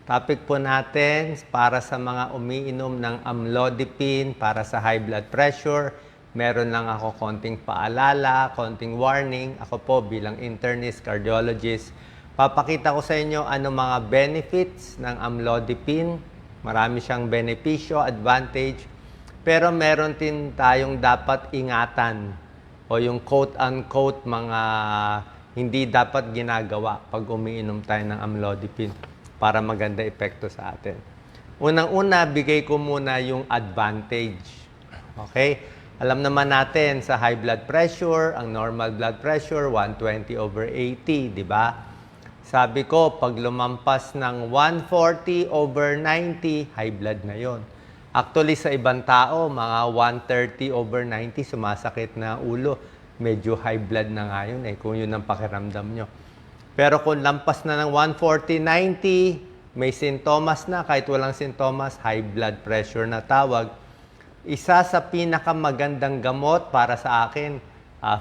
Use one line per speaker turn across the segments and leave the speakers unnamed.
Topic po natin para sa mga umiinom ng amlodipine para sa high blood pressure. Meron lang ako konting paalala, konting warning. Ako po bilang internist, cardiologist, papakita ko sa inyo ano mga benefits ng amlodipine. Marami siyang benepisyo, advantage. Pero meron din tayong dapat ingatan o yung quote-unquote mga hindi dapat ginagawa pag umiinom tayo ng amlodipine para maganda epekto sa atin. Unang-una, bigay ko muna yung advantage. Okay? Alam naman natin sa high blood pressure, ang normal blood pressure, 120/80, di ba? Sabi ko, pag lumampas ng 140/90, high blood na yon. Actually, sa ibang tao, mga 130/90, sumasakit na ulo. Medyo high blood na nga yun kung yun ang pakiramdam nyo. Pero kung lampas na ng 140/90, may sintomas na, kahit walang sintomas, high blood pressure na tawag. Isa sa pinakamagandang gamot para sa akin,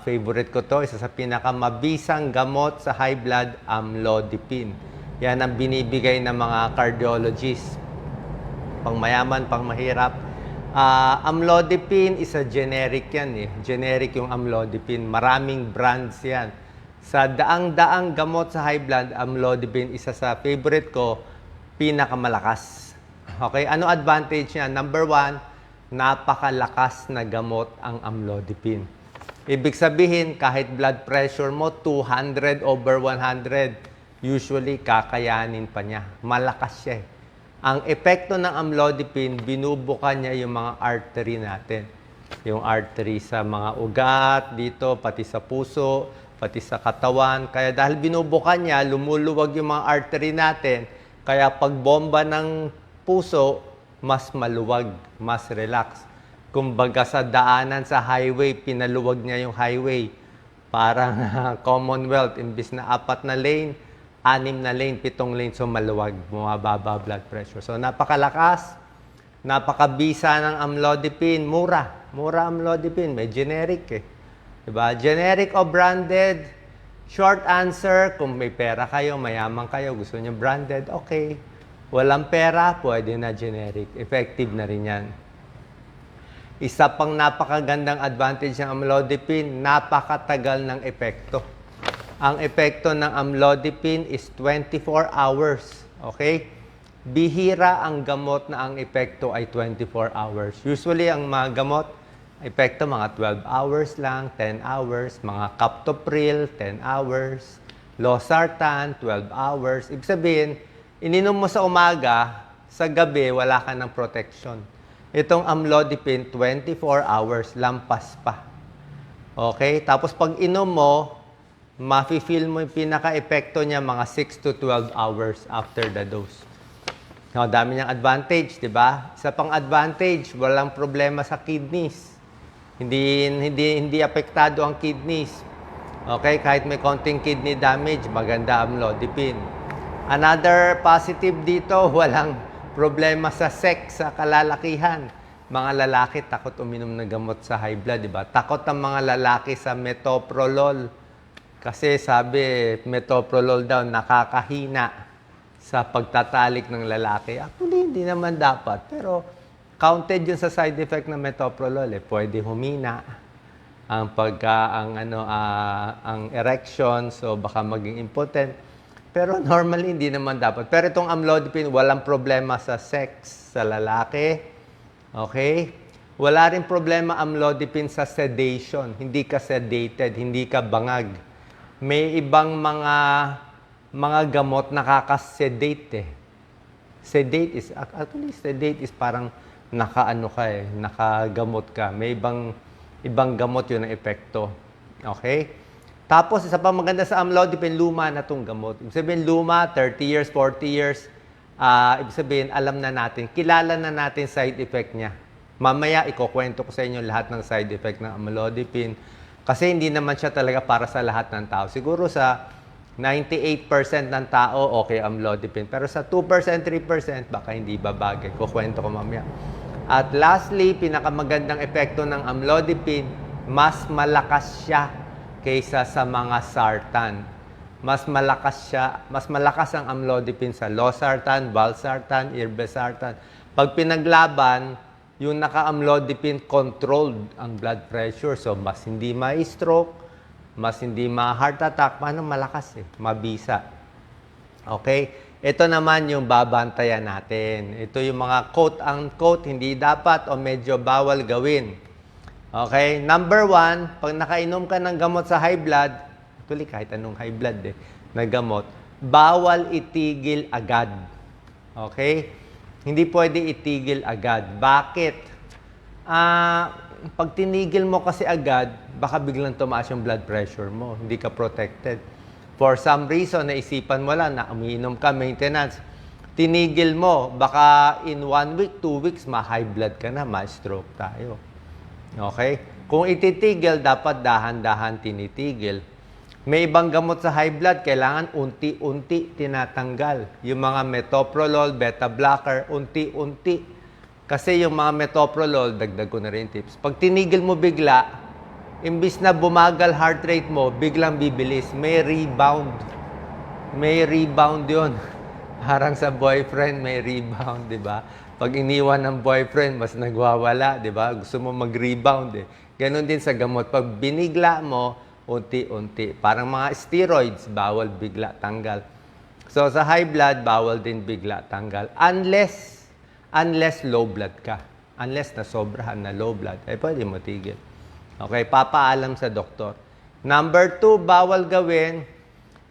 favorite ko to, isa sa pinakamabisang gamot sa high blood, amlodipine. Yan ang binibigay ng mga cardiologists. Pang mayaman, pang mahirap. Amlodipine is a generic yan Generic yung amlodipine. Maraming brands yan. Sa daang-daang gamot sa high blood, amlodipine, isa sa favorite ko, pinakamalakas. Okay, ano advantage niya? Number one, napakalakas na gamot ang amlodipine. Ibig sabihin, kahit blood pressure mo 200/100, usually kakayanin pa niya. Malakas siya Ang epekto ng amlodipine, binubuka niya yung mga artery natin. Yung artery sa mga ugat, dito, pati sa puso, pati sa katawan. Kaya dahil binubuka niya, lumuluwag yung mga artery natin. Kaya pag bomba ng puso, mas maluwag, mas relax. Kumbaga sa daanan sa highway, pinaluwag niya yung highway. Parang Commonwealth, imbis na 4 na lane, 6 na lane, 7 lane, so maluwag, bumababa blood pressure. So napakalakas, napakabisa ng amlodipine, mura. Mura amlodipine, may generic Diba? Generic o branded? Short answer, kung may pera kayo, mayaman kayo, gusto niyo branded, okay. Walang pera, pwede na generic. Effective na rin yan. Isa pang napakagandang advantage ng amlodipine, napakatagal ng epekto. Ang epekto ng amlodipine is 24 hours. Okay? Bihira ang gamot na ang epekto ay 24 hours. Usually, ang mga gamot, epekto mga 12 hours lang, 10 hours, mga captopril, 10 hours, losartan, 12 hours. Ibig sabihin, ininom mo sa umaga, sa gabi, wala ka ng protection. Itong amlodipine, 24 hours, lampas pa. Okay? Tapos pag inom mo, mafe-feel mo yung pinaka-epekto niya mga 6 to 12 hours after the dose. Now, dami niyang advantage, di ba? Isa pang advantage, walang problema sa kidneys. Hindi apektado ang kidneys. Okay, kahit may konting kidney damage, maganda amlodipine. Another positive dito, walang problema sa sex, sa kalalakihan. Mga lalaki takot uminom ng gamot sa high blood, di ba? Takot ang mga lalaki sa metoprolol. Kasi sabi, metoprolol daw nakakahina sa pagtatalik ng lalaki. Actually, hindi naman dapat, pero counted yun sa side effect ng metoprolol. Pwede humina ang ang erection, so baka maging impotent. Pero normally, hindi naman dapat. Pero itong amlodipine, walang problema sa sex, sa lalaki. Okay? Wala rin problema amlodipine sa sedation. Hindi ka sedated, hindi ka bangag. May ibang mga gamot nakaka-sedate Sedate is parang nakagamot ka. May ibang gamot yun ang epekto. Okay? Tapos, isa pa maganda sa amlodipine, luma na itong gamot. Ibig sabihin, luma, 30 years, 40 years, ibig sabihin, alam na natin, kilala na natin side effect niya. Mamaya, ikukwento ko sa inyo lahat ng side effect ng amlodipine. Kasi hindi naman siya talaga para sa lahat ng tao. Siguro sa 98% ng tao, okay, amlodipine. Pero sa 2%, 3%, baka hindi babagay. Kukwento ko mamaya. At lastly, pinakamagandang epekto ng amlodipine, mas malakas siya kaysa sa mga sartan. mas malakas ang amlodipine sa losartan, valsartan, irbesartan. Pag pinaglaban, yung naka-amlodipine controlled ang blood pressure. So, mas hindi ma-stroke, mas hindi ma-heart attack. Paano malakas mabisa. Okay? Ito naman yung babantayan natin. Ito yung mga quote-unquote, hindi dapat o medyo bawal gawin. Okay? Number 1, pag nakainom ka ng gamot sa high blood, actually kahit anong high blood na gamot, bawal itigil agad. Okay? Hindi pwede itigil agad. Bakit? Pag tinigil mo kasi agad, baka biglang tumaas yung blood pressure mo. Hindi ka protected. For some reason, naisipan mo lang na umiinom ka, maintenance. Tinigil mo, baka in 1 week, 2 weeks, ma-high blood ka na, ma-stroke tayo. Okay? Kung ititigil, dapat dahan-dahan tinitigil. May ibang gamot sa high blood, kailangan unti-unti tinatanggal. Yung mga metoprolol, beta blocker, unti-unti. Kasi yung mga metoprolol, dagdag ko na rin tips. Pag tinigil mo bigla, imbis na bumagal heart rate mo, biglang bibilis. May rebound. May rebound yun. Parang sa boyfriend, may rebound, di ba? Pag iniwan ng boyfriend, mas nagwawala, di ba? Gusto mo mag-rebound Ganon din sa gamot. Pag binigla mo, unti-unti. Parang mga steroids, bawal bigla tanggal. So, sa high blood, bawal din bigla tanggal. Unless low blood ka. Unless nasobrahan na low blood, ay pwede mo tigil. Okay, papaalam sa doktor. Number 2, bawal gawin.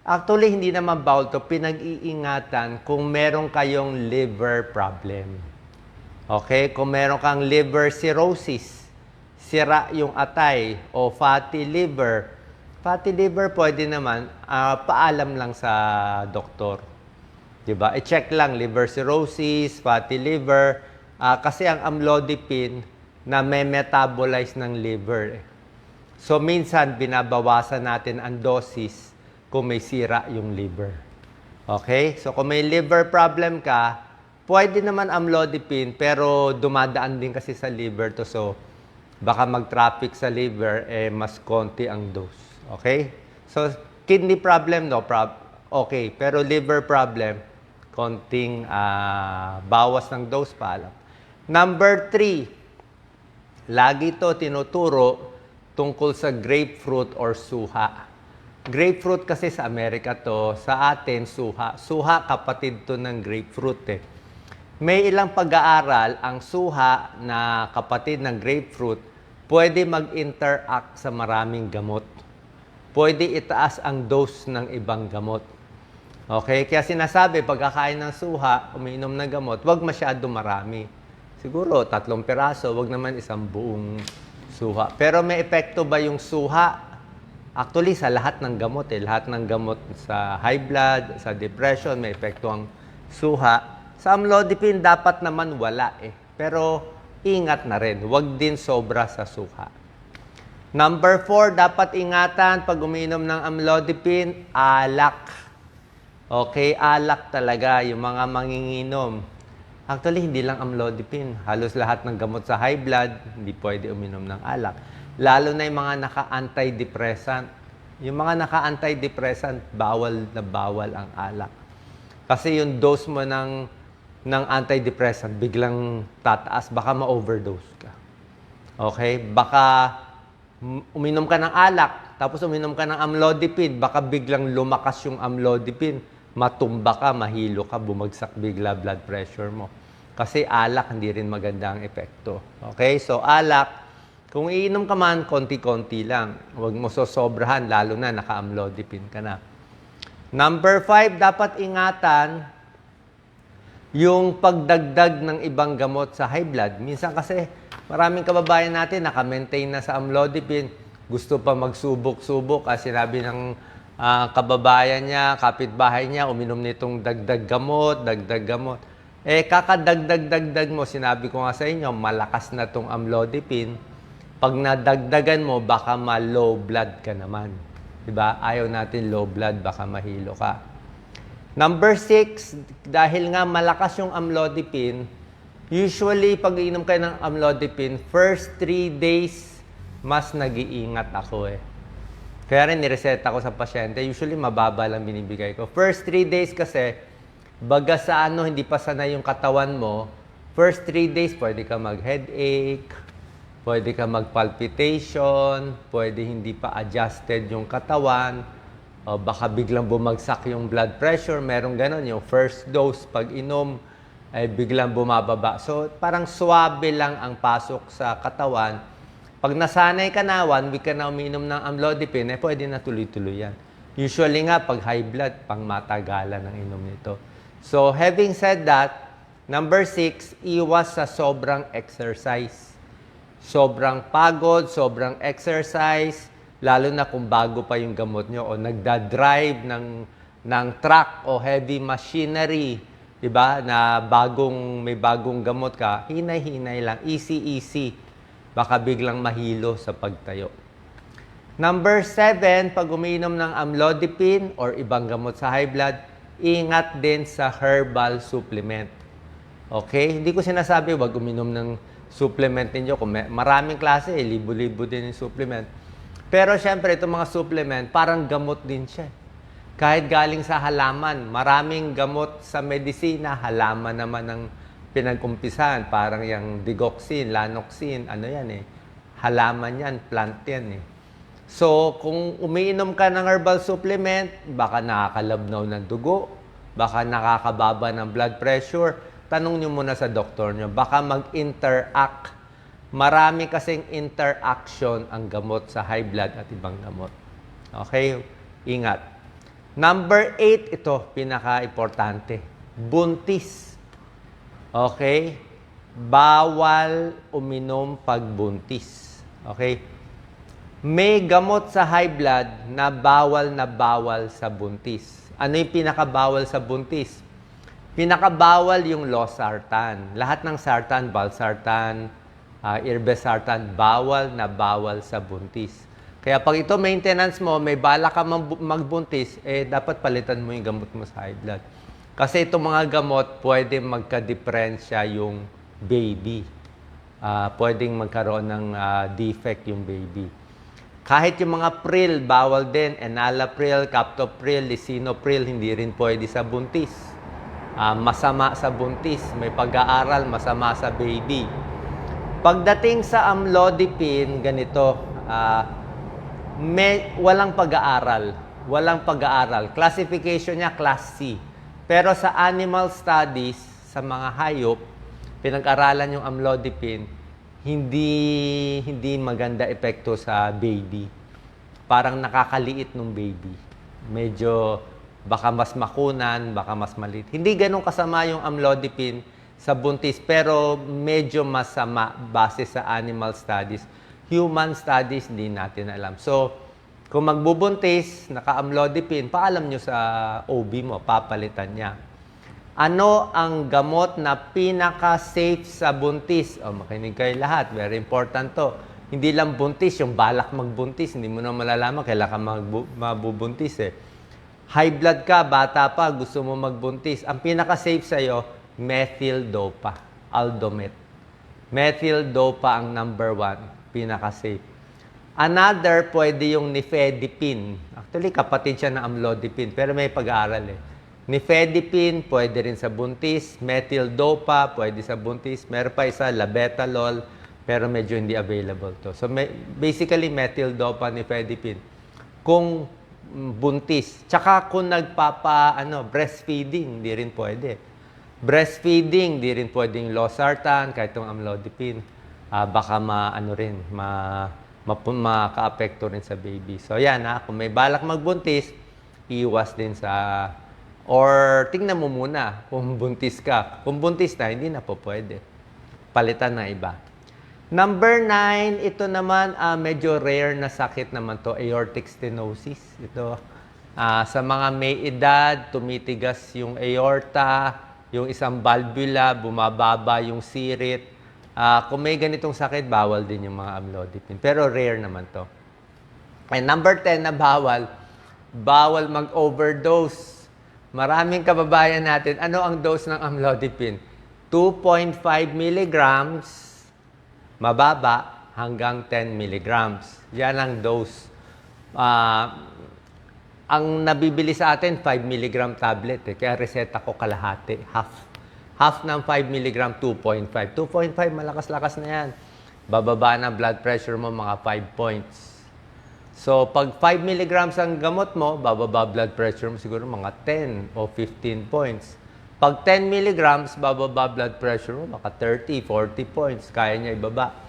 Actually, hindi naman bawal to. Pinag-iingatan kung meron kayong liver problem. Okay, kung meron kang liver cirrhosis, sira yung atay o fatty liver, pwede naman, paalam lang sa doktor. Diba? I-check lang, liver cirrhosis, fatty liver, kasi ang amlodipine na may metabolize ng liver. So, minsan, binabawasan natin ang dosis kung may sira yung liver. Okay? So, kung may liver problem ka, pwede naman amlodipine, pero dumadaan din kasi sa liver to. So, baka mag-traffic sa liver, mas konti ang dose. Okay? So, kidney problem, no problem. Okay. Pero liver problem, konting bawas ng dose paalam. Number 3, lagi to tinuturo tungkol sa grapefruit or suha. Grapefruit kasi sa Amerika to, sa atin, suha. Suha, kapatid to ng grapefruit May ilang pag-aaral, ang suha na kapatid ng grapefruit, pwede mag-interact sa maraming gamot. Pwede itaas ang dose ng ibang gamot. Okay? Kaya sinasabi, pagkakain ng suha, umiinom ng gamot, huwag masyado marami. Siguro, 3 piraso, huwag naman isang buong suha. Pero may epekto ba yung suha? Actually, sa lahat ng gamot Lahat ng gamot sa high blood, sa depression, may epekto ang suha. Sa amlodipine, dapat naman wala Pero, ingat na rin. Huwag din sobra sa suha. Number 4, dapat ingatan pag umiinom ng amlodipine, alak. Okay, alak talaga, yung mga manginginom. Actually, hindi lang amlodipine. Halos lahat ng gamot sa high blood, hindi pwede uminom ng alak. Lalo na yung mga naka-antidepressant. Yung mga naka-antidepressant, bawal na bawal ang alak. Kasi yung dose mo ng antidepressant, biglang tataas, baka ma-overdose ka. Okay? Baka uminom ka ng alak, tapos uminom ka ng amlodipine, baka biglang lumakas yung amlodipine, matumba ka, mahilo ka, bumagsak bigla blood pressure mo. Kasi alak, hindi rin maganda ang epekto. Okay? So, alak, kung iinom ka man, konti-konti lang. Huwag mo sosobrahan, lalo na naka-amlodipine ka na. Number 5, dapat ingatan yung pagdagdag ng ibang gamot sa high blood. Minsan kasi, maraming kababayan natin naka-maintain na sa amlodipine, gusto pa magsubok-subok. Sinabi ng kababayan niya, kapitbahay niya, uminom nitong dagdag gamot. Kakadagdag-dagdag mo, sinabi ko nga sa inyo, malakas na tong amlodipine. Pag nadagdagan mo, baka ma-low blood ka naman. Diba? Ayaw natin low blood, baka mahilo ka. Number 6, dahil nga malakas yung amlodipine, usually, pag iinom kayo ng amlodipine, first 3 days, mas nag-iingat ako Kaya rin nireseta ko sa pasyente, usually mababa lang binibigay ko. First 3 days kasi, baga sa ano, hindi pa sanay yung katawan mo, first 3 days, pwede ka mag-headache, pwede ka mag-palpitation, pwede hindi pa adjusted yung katawan, o baka biglang bumagsak yung blood pressure, merong ganon, yung first dose, pag inom, ay biglang bumababa. So, parang swabe lang ang pasok sa katawan. Pag nasanay ka na, 1 week ka na umiinom ng amlodipine, eh pwede na tuloy-tuloy yan. Usually nga, pag high blood, pang matagalan ang inom nito. So, having said that, number 6, iwas sa sobrang exercise. Sobrang pagod, sobrang exercise, lalo na kung bago pa yung gamot nyo o nagda-drive ng truck o heavy machinery, diba? Na may bagong gamot ka, hinay-hinay lang, easy-easy. Baka biglang mahilo sa pagtayo. Number 7, pag umiinom ng amlodipine or ibang gamot sa high blood, ingat din sa herbal supplement. Okay? Hindi ko sinasabi, wag uminom ng supplement ninyo. Kung maraming klase, libo-libo din yung supplement. Pero syempre, itong mga supplement, parang gamot din siya. Kahit galing sa halaman, maraming gamot sa medisina, halaman naman ng pinag-umpisahan, parang yung digoxin, lanoxin, ano yan eh, halaman yan, plant yan eh. So, kung umiinom ka ng herbal supplement, baka nakakalabnaw ng dugo, baka nakakababa ng blood pressure, tanong nyo muna sa doktor nyo, baka mag-interact. Marami kasing interaction ang gamot sa high blood at ibang gamot. Okay? Ingat. Number 8, ito, pinaka-importante, buntis. Okay? Bawal uminom pag buntis. Okay? May gamot sa high blood na bawal sa buntis. Ano yung pinakabawal sa buntis? Pinakabawal yung losartan. Lahat ng sartan, valsartan, irbesartan, bawal sa buntis. Kaya pag ito maintenance mo, may bala ka magbuntis, eh dapat palitan mo yung gamot mo sa high blood. Kasi itong mga gamot, pwede magka-diferensya yung baby. Pwedeng magkaroon ng defect yung baby. Kahit yung mga pril, bawal din. Enalapril, captopril, lisinopril, hindi rin pwede sa buntis. Masama sa buntis. May pag-aaral, masama sa baby. Pagdating sa amlodipine, ganito, walang pag-aaral. Walang pag-aaral. Classification niya, class C. Pero sa animal studies, sa mga hayop, pinag-aralan yung amlodipine, hindi maganda epekto sa baby. Parang nakakaliit ng baby. Medyo baka mas makunan, baka mas maliit. Hindi ganun kasama yung amlodipine sa buntis, pero medyo masama base sa animal studies. Human studies, hindi natin alam. So, kung magbubuntis, naka-amlodipine, paalam nyo sa OB mo, papalitan niya. Ano ang gamot na pinaka-safe sa buntis? Makinig kayo lahat. Very important to. Hindi lang buntis, yung balak magbuntis. Hindi mo na malalaman, kailangan mabubuntis eh. High blood ka, bata pa, gusto mo magbuntis. Ang pinaka-safe sa'yo, methyl dopa, Aldomet. Methyl dopa ang number 1, pinaka-safe. Another, pwede yung nifedipine. Actually, kapatid siya ng amlodipine, pero may pag-aaral eh. Nifedipine, pwede rin sa buntis. Methyl dopa, pwede sa buntis. Meron pa isa, labetalol, pero medyo hindi available to. So, basically, methyl dopa, nifedipine. Kung buntis. Tsaka kung breastfeeding, hindi rin pwede. Breastfeeding, hindi rin pwedeng losartan, kahit itong amlodipine. Baka maka-apekto rin sa baby. So, yan kung may balak magbuntis, iwas din sa, or tingnan mo muna kung buntis ka. Kung buntis na, hindi na po pwede. Palitan na iba. Number 9, ito naman, medyo rare na sakit naman to, aortic stenosis. Ito, sa mga may edad, tumitigas yung aorta, yung isang valvula, bumababa yung sirit. Kung may ganitong sakit, bawal din yung mga amlodipine. Pero rare naman to. And number 10 na bawal mag-overdose. Maraming kababayan natin, ano ang dose ng amlodipine? 2.5 milligrams, mababa, hanggang 10 milligrams. Yan ang dose. Ah, ang nabibili sa atin, 5 milligram tablet. Kaya reseta ko kalahati, half. Half ng 5 milligram, 2.5. 2.5, malakas-lakas na yan. Bababa na blood pressure mo mga 5 points. So, pag 5 milligrams ang gamot mo, bababa blood pressure mo siguro mga 10 o 15 points. Pag 10 milligrams, bababa blood pressure mo baka 30, 40 points. Kaya niya ibaba.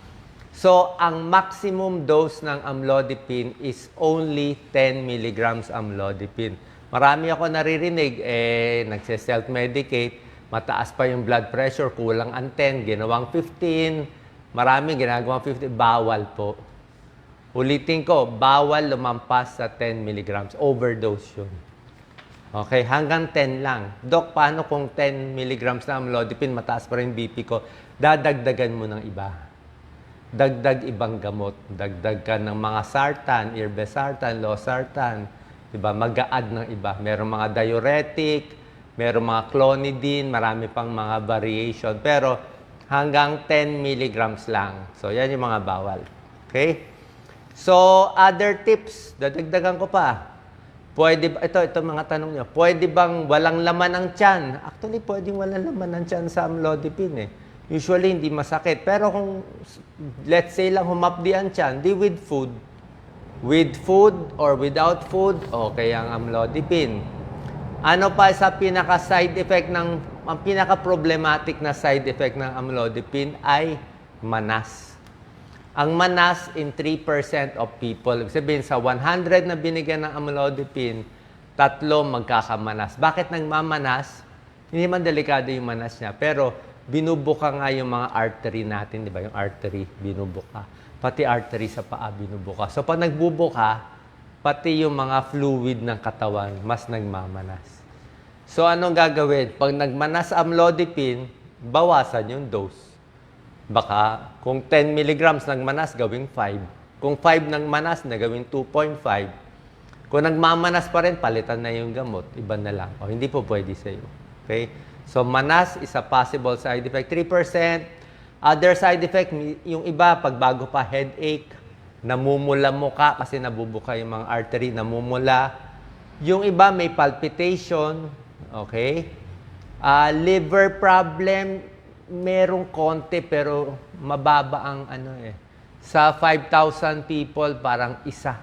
So, ang maximum dose ng amlodipine is only 10 milligrams amlodipine. Marami ako naririnig, nagse-self-medicate, mataas pa yung blood pressure, kulang ang 10, ginawang 15, marami ginagawang 50, bawal po. Ulitin ko, bawal lumampas sa 10 milligrams. Overdose yun. Okay, hanggang 10 lang. Dok, paano kung 10 milligrams na amlodipine, mataas pa rin BP ko? Dadagdagan mo ng iba. Dagdag ibang gamot. Dagdag ka ng mga sartan, irbesartan, losartan. Diba? Mag-a-add ng iba. Merong mga diuretic, merong mga clonidine, marami pang mga variation. Pero hanggang 10 milligrams lang. So, yan yung mga bawal. Okay? So, other tips. Dadagdagan ko pa. Pwede ba, ito mga tanong nyo. Pwede bang walang laman ang tiyan? Actually, pwedeng walang laman ang tiyan sa amlodipine. Usually, hindi masakit. Pero kung, let's say lang, humapdi ang tiyan, di with food. With food or without food, okay ang amlodipine. Ano pa sa pinaka-side effect ang pinaka-problematic na side effect ng amlodipine ay manas. Ang manas in 3% of people, ibig sabihin sa 100 na binigyan ng amlodipine, 3 magkakamanas. Bakit nagmamanas? Hindi man delikado yung manas niya, pero binubuka nga yung mga artery natin, di ba? Yung artery, binubuka. Pati artery sa paa, binubuka. So, pag nagbubuka, pati yung mga fluid ng katawan, mas nagmamanas. So, anong gagawin? Pag nagmanas amlodipine, bawasan yung dose. Baka, kung 10 milligrams nagmanas, gawing 5. Kung 5 nagmanas, na gawing 2.5. Kung nagmamanas pa rin, palitan na yung gamot. Iba na lang. O, hindi po pwede sa'yo. Okay? So, manas is a possible side effect. 3%. Other side effect, yung iba, pag bago pa headache, namumula mukha kasi nabubuka yung mga artery, namumula. Yung iba, may palpitation. Okay? Liver problem, merong konti pero mababa ang Sa 5,000 people, parang isa.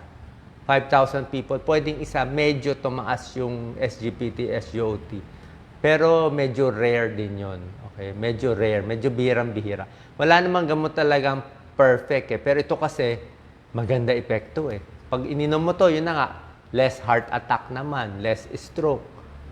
5,000 people, pwedeng isa, medyo tumaas yung SGPT, SGOT. Pero medyo rare din yon. Okay? Medyo rare, medyo bihirang-bihira. Wala namang gamot talagang perfect Pero ito kasi, maganda epekto Pag ininom mo to, yun na nga, less heart attack naman, less stroke.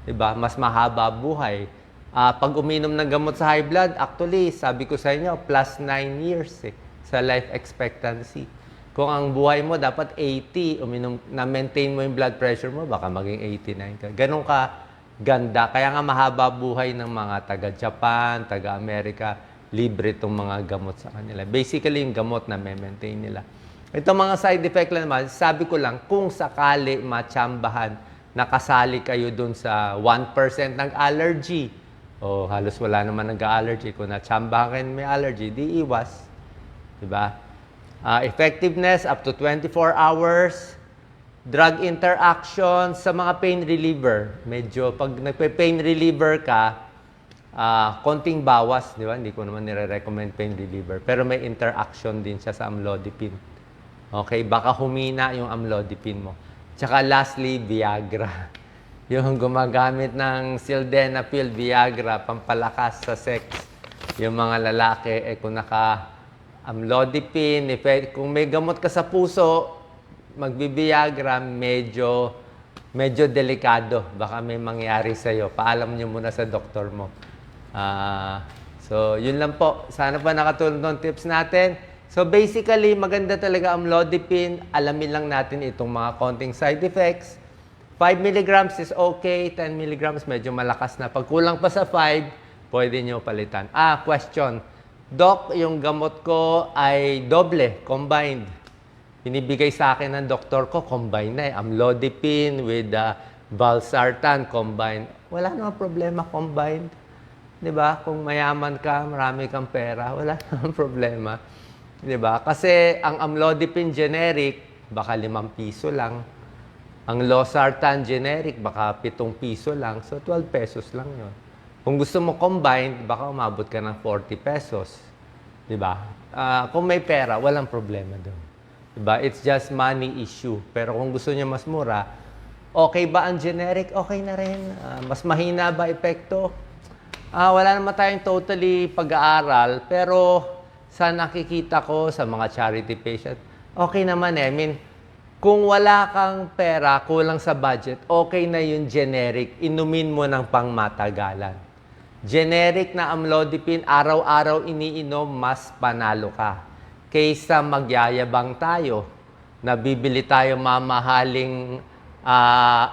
Diba? Mas mahaba buhay. Pag uminom ng gamot sa high blood, actually, sabi ko sa inyo, plus 9 years sa life expectancy. Kung ang buhay mo dapat 80, na-maintain mo yung blood pressure mo, baka maging 89 ka. Ganun ka ganda. Kaya nga mahaba buhay ng mga taga-Japan, taga-Amerika, libre itong mga gamot sa kanila. Basically, yung gamot na maintain nila. Itong mga side effect lang naman, sabi ko lang, kung sakali matsambahan, nakasali kayo dun sa 1% ng allergy, o halos wala naman nag-allergy, kung natsambahan kayo may allergy, di iwas. Diba? Effectiveness, up to 24 hours. Drug interaction sa mga pain reliever. Medyo, pag nagpe-pain reliever ka, konting bawas, di ba? Hindi ko naman nire-recommend pain reliever. Pero may interaction din siya sa amlodipine. Okay? Baka humina yung amlodipine mo. Tsaka lastly, Viagra. Yung gumagamit ng sildenafil, Viagra, pampalakas sa sex. Yung mga lalaki, kung naka-amlodipine, kung may gamot ka sa puso, magbibiagra, medyo delikado. Baka may mangyari sa'yo. Paalam nyo muna sa doktor mo. So, yun lang po. Sana pa nakatulong ng tips natin. So, basically, maganda talaga amlodipine. Alamin lang natin itong mga konting side effects. 5 milligrams is okay. 10 milligrams, medyo malakas na. Pag kulang pa sa 5, pwede nyo palitan. Question. Doc, yung gamot ko ay doble, combined. Binibigay sa akin ng doktor ko, combine na amlodipine with valsartan, combined. Wala namang problema, combined. Diba? Kung mayaman ka, marami kang pera, wala namang problema. Diba? Kasi ang amlodipine generic, baka 5 piso lang. Ang Losartan generic, baka 7 piso lang. So, 12 pesos lang yon. Kung gusto mo combined, baka umabot ka ng 40 pesos. Diba? Kung may pera, walang problema doon. Diba? It's just money issue. Pero kung gusto niya mas mura, okay ba ang generic? Okay na rin. Mas mahina ba epekto? Wala naman tayong totally pag-aaral. Pero sa nakikita ko sa mga charity patient, okay naman eh. I mean, kung wala kang pera, kulang sa budget, okay na yung generic. Inumin mo ng pangmatagalan. Generic na amlodipine, araw-araw iniinom, mas panalo ka. Kaysa magyayabang tayo, nabibili tayo mamahaling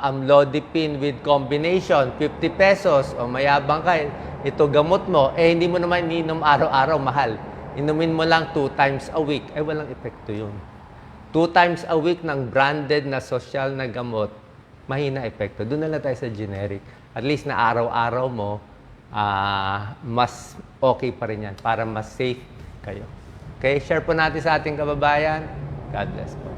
amlodipine with combination, 50 pesos, o mayabang ka, ito gamot mo, hindi mo naman iniinom araw-araw, mahal. Inumin mo lang 2 times a week, walang epekto yun. 2 times a week ng branded na social na gamot, mahina epekto. Doon na lang tayo sa generic. At least na araw-araw mo, mas okay pa rin yan para mas safe kayo. Okay, share po natin sa ating kababayan. God bless po.